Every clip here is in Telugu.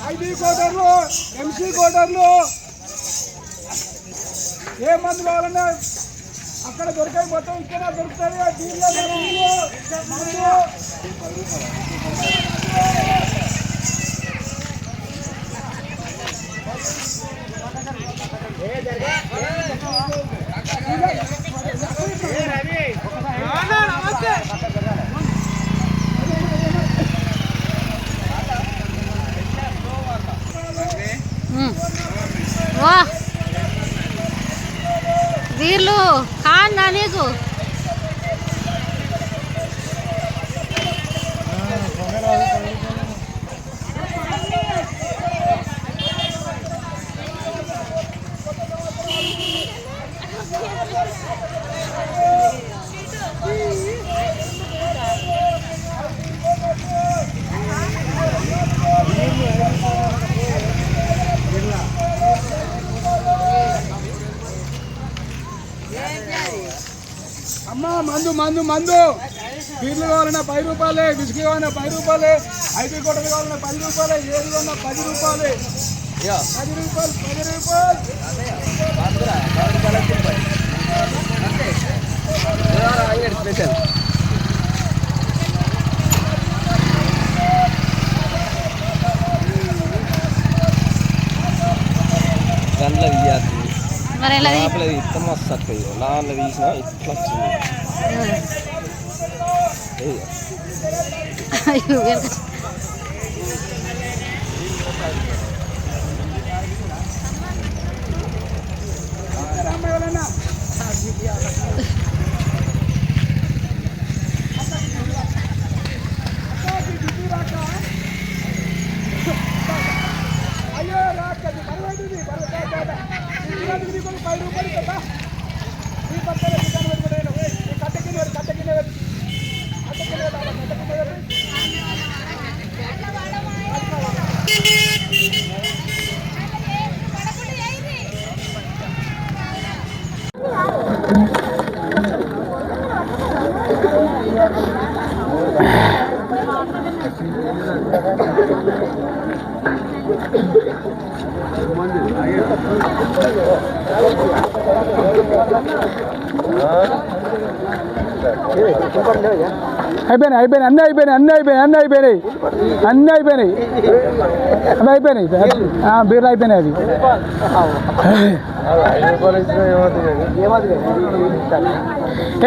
ఐటీ కోటర్లు ఎంసీ కోటర్లు ఏ మందు కావాలన్నా అక్కడ దొరికాయి మొత్తం ఇక్కడ దొరుకుతుంది. వీళ్ళు కాందా నీకు అమ్మా మందు మందు మందు పీర్లు కావాలన్నా 10 రూపాయలే, బిస్కీ కావాలన్నా 10 రూపాయలే, ఐటీ కోటలు కావాలన్నా 10 రూపాయలే, ఏది కావాలన్నా 10 రూపాయలే, 10 రూపాయలు 10 రూపాయలు. గంటల విద్యార్థి మరి ఎలా ఇష్టం వస్తుంది నాన్న తీసిన ఇట్లా అయిపోయినాయి అయిపోయినాయి అన్నీ అయిపోయినాయి అన్నీ అయిపోయినాయి అన్నీ అయిపోయినాయి అన్నీ అయిపోయినాయి అవి అయిపోయినాయి బీర్లు అయిపోయినాయి అవి.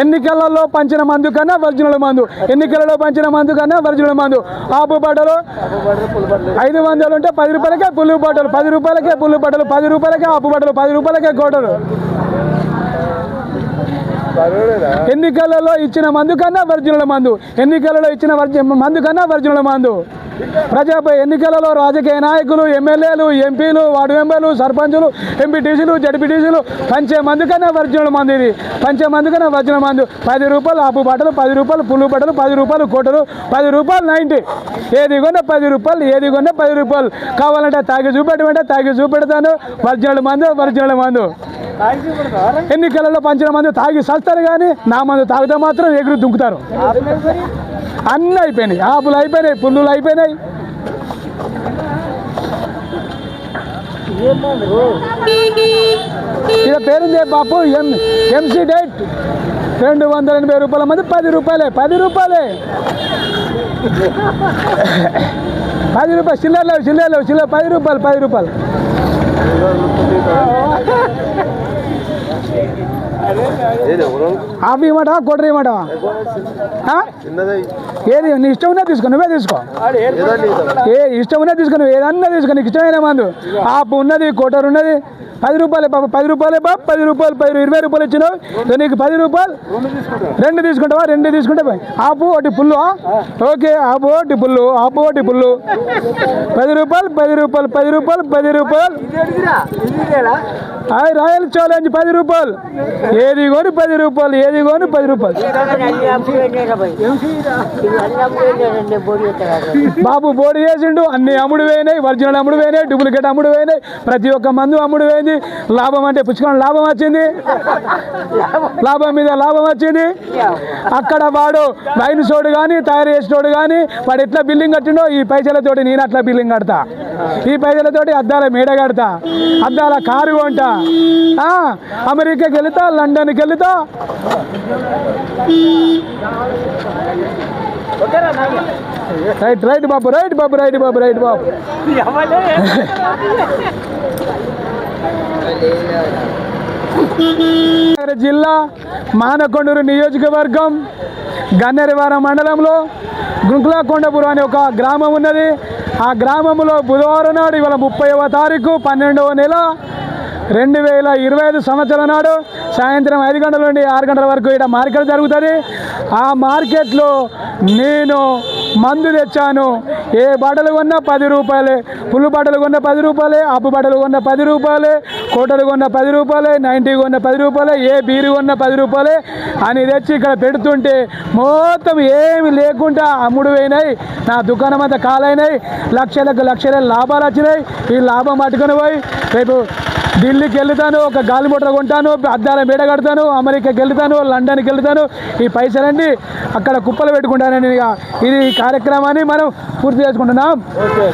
ఎన్నికలలో పంచిన మందు కన్నా ఒరిజినల్ మందు, ఎన్నికలలో పంచిన మందు కన్నా ఒరిజినల్ మందు. ఆపు బట్టలు 500 ఉంటే 10 రూపాయలకే పుల్లు బట్టలు, 10 రూపాయలకే పుల్లు బట్టలు, 10 రూపాయలకే ఆపు బట్టలు, 10 రూపాయలకే కోటలు. ఎన్నికలలో ఇచ్చిన మందు కన్నా ఒరిజినల్ మందు, ఎన్నికలలో ఇచ్చిన మందు కన్నా ఒరిజినల్ మందు. ప్రజాపై ఎన్నికలలో రాజకీయ నాయకులు, ఎమ్మెల్యేలు, ఎంపీలు, వార్డు మెంబర్లు, సర్పంచులు, ఎంపీటీసీలు, జడ్పీటీసీలు పంచే మందు కన్నా ఒరిజినల్ మందు. ఇది పంచే మందు కన్నా ఒరిజినల్ మందు. 10 రూపాయలు ఆపు బట్టలు, 10 రూపాయలు పుల్లు బట్టలు, 10 రూపాయలు కోటలు, 10 రూపాయలు 90. ఏది కొన్నా 10 రూపాయలు, ఏది కొన్నా 10 రూపాయలు. కావాలంటే తాగి చూపెట్టమంటే తాగి చూపెడతాను. ఒరిజినల్ మందు, ఒరిజినల్ మందు. ఎన్నికలలో పంచిన మందు తాగి సస్తారు కానీ నా మందు తాగితే మాత్రం ఎగురు దుంకుతారు. అన్నీ అయిపోయినాయి, ఆపులు అయిపోయినాయి, పుల్లులు అయిపోయినాయి. ఇక పేరుంది బాపు ఎంసీ డేట్ 280 రూపాయల మంది 10 రూపాయలే, 10 రూపాయలే, 10 రూపాయలు. చిల్లర చిల్లర 10 రూపాయలు, 10 రూపాయలు. ఆఫ్ ఇవ్వమంటావా కోటర్ ఇవ్వమంటావా? ఏది నీ ఇష్టం ఉన్నది తీసుకో, నువ్వే తీసుకో. ఏ ఇష్టం ఉన్నది తీసుకో, నువ్వు ఏదన్నా తీసుకో, నీకు ఇష్టమైన మందు. ఆపు ఉన్నది, కోటర్ ఉన్నది. 10 రూపాయలే బాబు, 10 రూపాయలే బాబు, 10 రూపాయలు, 20 రూపాయలు ఇచ్చినావు నీకు 10 రూపాయలు. 2 తీసుకుంటావా? 2 తీసుకుంటే ఆపు ఒకటి పుల్లు. ఓకే ఆపు ఒకటి పుల్లు, ఆపు ఒకటి పుల్లు. 10 రూపాయలు, 10 రూపాయలు, 10 రూపాయలు, 10 రూపాయలు. రాయల్ ఛాలెంజ్ 10 రూపాయలు. ఏది కొని 10 రూపాయలు, ఏది కొని 10 రూపాయలు. బాబు బోర్డు చేసిండు, అన్ని అమ్ముడు పోయినాయి, ఒరిజినల్ అమ్ముడు పోయినాయి, డూప్లికేట్ అమ్ముడు పోయినాయి, ప్రతి ఒక్క మందు అమ్ముడు పోయింది. లాభం అంటే పుచ్చుకొని లాభం వచ్చింది, లాభం మీద లాభం వచ్చింది. అక్కడ వాడు వైన్ సోడు కానీ తయారు చేసినోడు కానీ వాడు ఎట్లా బిల్డింగ్ కట్టిండో ఈ పైసలతోటి నేను అట్లా బిల్డింగ్ కడతా, ఈ పైసలతోటి అద్దాల మేడ కడతా, అద్దాల కారు కొంటా, అమెరికాకి వెళుతా, లండన్కి వెళుతా. రైట్ రైట్ బాబు, రైట్ బాబు, రైట్ బాబు, రైట్ బాబు. జిల్లా మానకొండూరు నియోజకవర్గం గన్నెరవారం మండలంలో గుంకులాకొండపురం అనే ఒక గ్రామం ఉన్నది. ఆ గ్రామంలో బుధవారం నాడు ఇవాళ 30వ తారీఖు 12వ నెల 2025 సంవత్సరం నాడు సాయంత్రం 5 గంటల నుండి 6 గంటల వరకు ఇక్కడ మార్కెట్ జరుగుతుంది. ఆ మార్కెట్లో నేను మందు తెచ్చాను. ఏ బట్టలు కొన్నా 10 రూపాయలే, పుల్లు బట్టలు కొన్న 10 రూపాయలే, అప్పు బట్టలు కొన్న 10 రూపాయలే, కోటలు కొన్న 10 రూపాయలే, 90 కొన్న 10 రూపాయలే, ఏ బీరు కొన్న 10 రూపాయలే అని తెచ్చి ఇక్కడ పెడుతుంటే మొత్తం ఏమి లేకుండా అమ్ముడు పోయినాయి. నా దుకాణం అంతా కాలైనాయి, లక్షలకు లక్షల లాభాలు వచ్చినాయి. ఈ లాభం పట్టుకొని పోయి రేపు ఢిల్లీకి వెళ్తాను, ఒక గాలి మోటార్ కొంటాను, అద్దాల మేడ కడతాను, అమెరికాకి వెళ్తాను, లండన్కి వెళ్తాను. ఈ పైసలన్నీ అక్కడ కుప్పలు పెట్టుకుంటానని ఇది కార్యక్రమాన్ని మనం పూర్తి చేసుకుంటున్నాం.